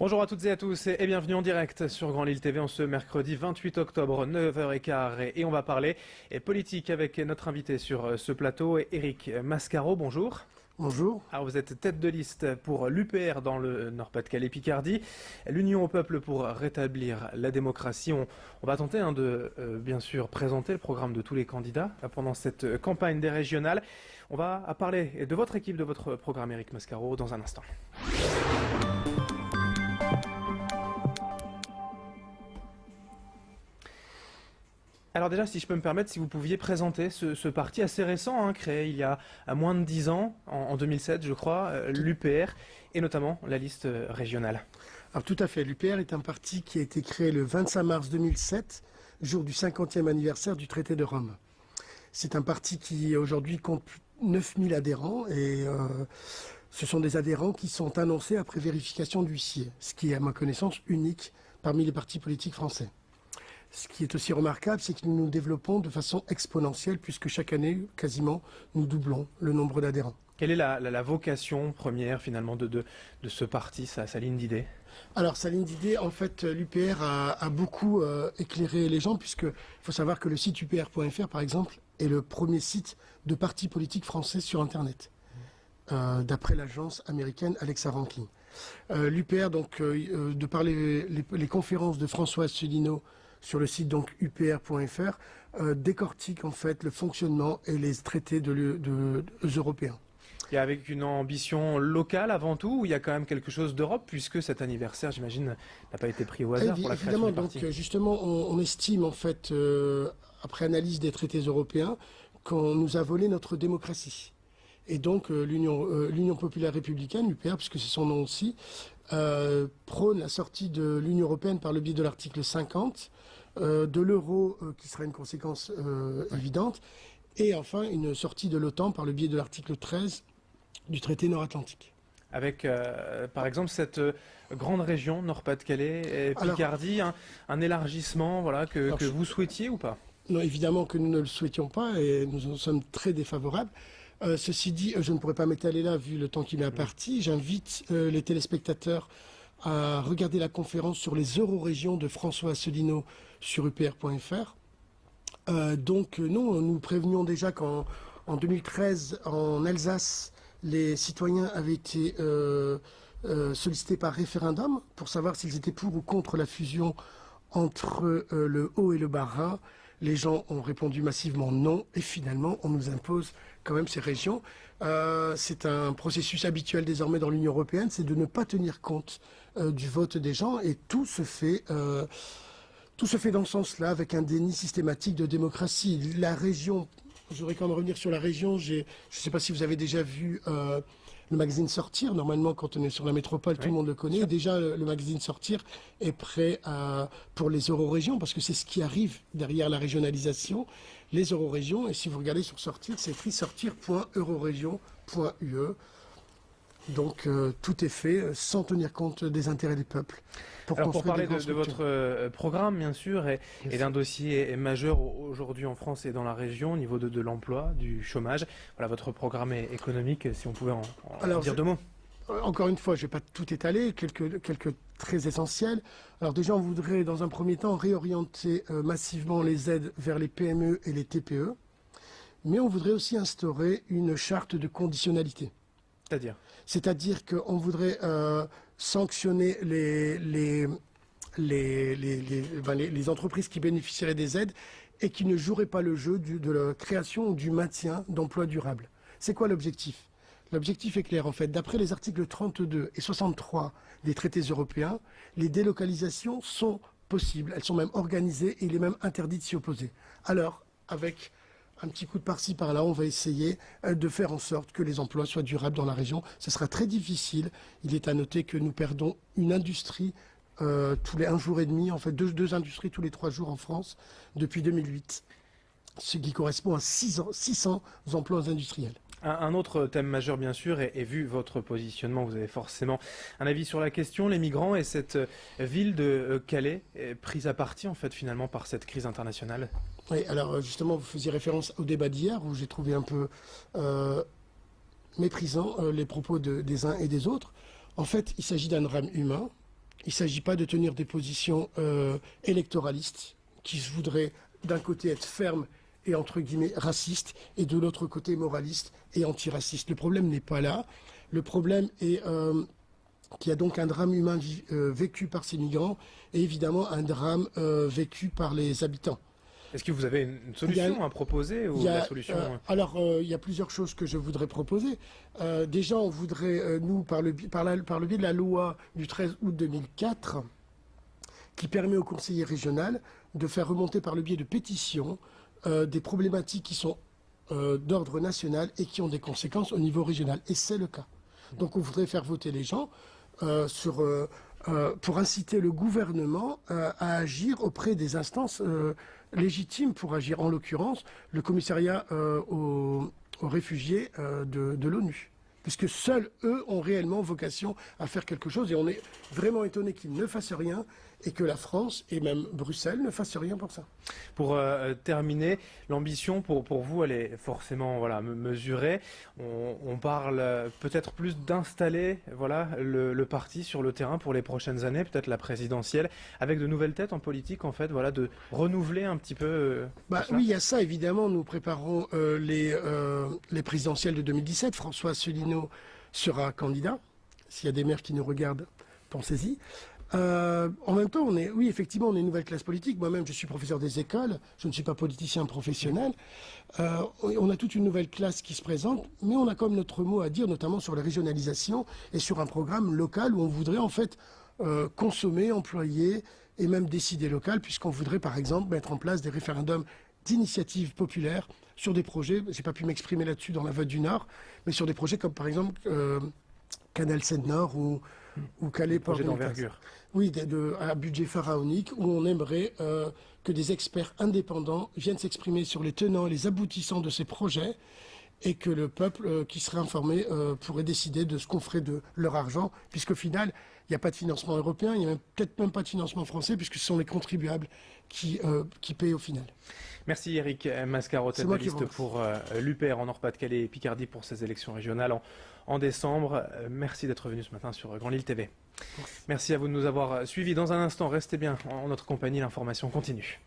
Bonjour à toutes et à tous et bienvenue en direct sur Grand Lille TV en ce mercredi 28 octobre 9h15 et on va parler politique avec notre invité sur ce plateau, Éric Mascaro. Bonjour. Bonjour. Alors vous êtes tête de liste pour l'UPR dans le Nord-Pas-de-Calais-Picardie, l'Union au peuple pour rétablir la démocratie. On va tenter de bien sûr présenter le programme de tous les candidats pendant cette campagne des régionales. On va parler de votre équipe, de votre programme, Éric Mascaro, dans un instant. Alors déjà, si je peux me permettre, si vous pouviez présenter ce parti assez récent, créé il y a moins de 10 ans, en 2007 je crois, l'UPR, et notamment la liste régionale. Alors tout à fait, l'UPR est un parti qui a été créé le 25 mars 2007, jour du 50e anniversaire du traité de Rome. C'est un parti qui aujourd'hui compte 9000 adhérents et ce sont des adhérents qui sont annoncés après vérification d'huissier, ce qui est à ma connaissance unique parmi les partis politiques français. Ce qui est aussi remarquable, c'est que nous nous développons de façon exponentielle puisque chaque année, quasiment, nous doublons le nombre d'adhérents. Quelle est la vocation première finalement de ce parti, sa ligne d'idée? Alors sa ligne d'idée, en fait, l'UPR a beaucoup éclairé les gens puisque il faut savoir que le site upr.fr, par exemple, est le premier site de parti politique français sur Internet, d'après l'agence américaine Alexa Ranking. L'UPR, donc, de par les conférences de François Asselineau sur le site donc upr.fr, décortique en fait le fonctionnement et les traités européens. Et avec une ambition locale avant tout, ou il y a quand même quelque chose d'Europe, puisque cet anniversaire, j'imagine, n'a pas été pris au hasard pour la création du parti. Donc justement, on estime en fait, après analyse des traités européens, qu'on nous a volé notre démocratie. Et donc l'Union populaire républicaine, l'UPR, puisque c'est son nom aussi, prône la sortie de l'Union européenne par le biais de l'article 50, de l'euro qui sera une conséquence évidente, et enfin une sortie de l'OTAN par le biais de l'article 13 du traité nord-atlantique. Avec par exemple cette grande région Nord-Pas-de-Calais et Picardie, un élargissement que vous souhaitiez ou pas? Non, évidemment que nous ne le souhaitions pas et nous en sommes très défavorables. Ceci dit, je ne pourrais pas m'étaler là vu le temps qui m'est imparti. J'invite les téléspectateurs à regarder la conférence sur les eurorégions de François Asselineau sur upr.fr. Nous prévenions déjà qu'en 2013, en Alsace, les citoyens avaient été sollicités par référendum pour savoir s'ils étaient pour ou contre la fusion entre le Haut et le Bas-Rhin. Les gens ont répondu massivement non et finalement on nous impose quand même ces régions. C'est un processus habituel désormais dans l'Union européenne, c'est de ne pas tenir compte du vote des gens et tout se fait dans ce sens-là avec un déni systématique de démocratie. La région, je voudrais quand même revenir sur la région, je ne sais pas si vous avez déjà vu le magazine Sortir. Normalement, quand on est sur la métropole, tout le monde le connaît. Déjà, le magazine Sortir est prêt pour les eurorégions, parce que c'est ce qui arrive derrière la régionalisation, les eurorégions. Et si vous regardez sur Sortir, c'est écrit sortir.eurorégion.ue. Donc tout est fait sans tenir compte des intérêts des peuples. Pour parler de votre programme, bien sûr, et d'un dossier majeur aujourd'hui en France et dans la région au niveau de l'emploi, du chômage. Voilà, votre programme économique, si on pouvait en dire deux mots. Encore une fois, je ne vais pas tout étaler, quelques très essentiels. Alors déjà, on voudrait dans un premier temps réorienter massivement les aides vers les PME et les TPE, mais on voudrait aussi instaurer une charte de conditionnalité. C'est-à-dire qu'on voudrait sanctionner les entreprises qui bénéficieraient des aides et qui ne joueraient pas le jeu de la création ou du maintien d'emplois durables. C'est quoi l'objectif? L'objectif est clair en fait. D'après les articles 32 et 63 des traités européens, les délocalisations sont possibles. Elles sont même organisées et il est même interdit de s'y opposer. Alors, avec un petit coup de par-ci, par-là, on va essayer de faire en sorte que les emplois soient durables dans la région. Ce sera très difficile. Il est à noter que nous perdons une industrie tous les 1 jour et demi, en fait deux industries tous les 3 jours en France depuis 2008, ce qui correspond à 600 emplois industriels. Un autre thème majeur, bien sûr, et vu votre positionnement, vous avez forcément un avis sur la question, les migrants et cette ville de Calais prise à partie, en fait, finalement, par cette crise internationale. Oui, alors justement, vous faisiez référence au débat d'hier, où j'ai trouvé un peu méprisant les propos des uns et des autres. En fait, il s'agit d'un drame humain, Il ne s'agit pas de tenir des positions électoralistes qui se voudraient d'un côté être fermes et entre guillemets racistes et de l'autre côté moralistes et antiracistes. Le problème n'est pas là. Le problème est qu'il y a donc un drame humain vécu par ces migrants et évidemment un drame vécu par les habitants. Est-ce que vous avez une solution à proposer ou la solution il y a plusieurs choses que je voudrais proposer. Déjà, on voudrait, nous, par le biais de la loi du 13 août 2004, qui permet au conseiller régional de faire remonter par le biais de pétitions des problématiques qui sont d'ordre national et qui ont des conséquences au niveau régional. Et c'est le cas. Donc on voudrait faire voter les gens pour inciter le gouvernement à agir auprès des instances légitimes pour agir, en l'occurrence le commissariat aux réfugiés de l'ONU. Puisque seuls eux ont réellement vocation à faire quelque chose et on est vraiment étonné qu'ils ne fassent rien et que la France et même Bruxelles ne fassent rien pour ça. Pour terminer, l'ambition pour vous, elle est forcément mesurée. On parle peut-être plus d'installer le parti sur le terrain pour les prochaines années, peut-être la présidentielle, avec de nouvelles têtes en politique, en fait, de renouveler un petit peu. Oui, il y a ça, évidemment. Nous préparons les présidentielles de 2017. François Asselineau sera candidat. S'il y a des maires qui nous regardent, pensez-y. En même temps, oui, effectivement, on est une nouvelle classe politique. Moi-même, je suis professeur des écoles. Je ne suis pas politicien professionnel. On a toute une nouvelle classe qui se présente, mais on a comme notre mot à dire, notamment sur la régionalisation et sur un programme local où on voudrait en fait consommer, employer et même décider local, puisqu'on voudrait par exemple mettre en place des référendums d'initiative populaire sur des projets. J'ai pas pu m'exprimer là-dessus dans la Voix du Nord, mais sur des projets comme par exemple Canal Seine-Nord ou Calais-Port d'envergure. Oui, à budget pharaonique, où on aimerait que des experts indépendants viennent s'exprimer sur les tenants et les aboutissants de ces projets et que le peuple qui serait informé pourrait décider de ce qu'on ferait de leur argent, puisqu'au final, il n'y a pas de financement européen, il n'y a peut-être même pas de financement français, puisque ce sont les contribuables qui payent au final. Merci Eric Mascaro, tête de liste pour l'UPR en Nord-Pas-de-Calais et Picardie pour ces élections régionales en décembre. Merci d'être venu ce matin sur Grand Lille TV. Merci à vous de nous avoir suivis. Dans un instant, restez bien en notre compagnie, l'information continue.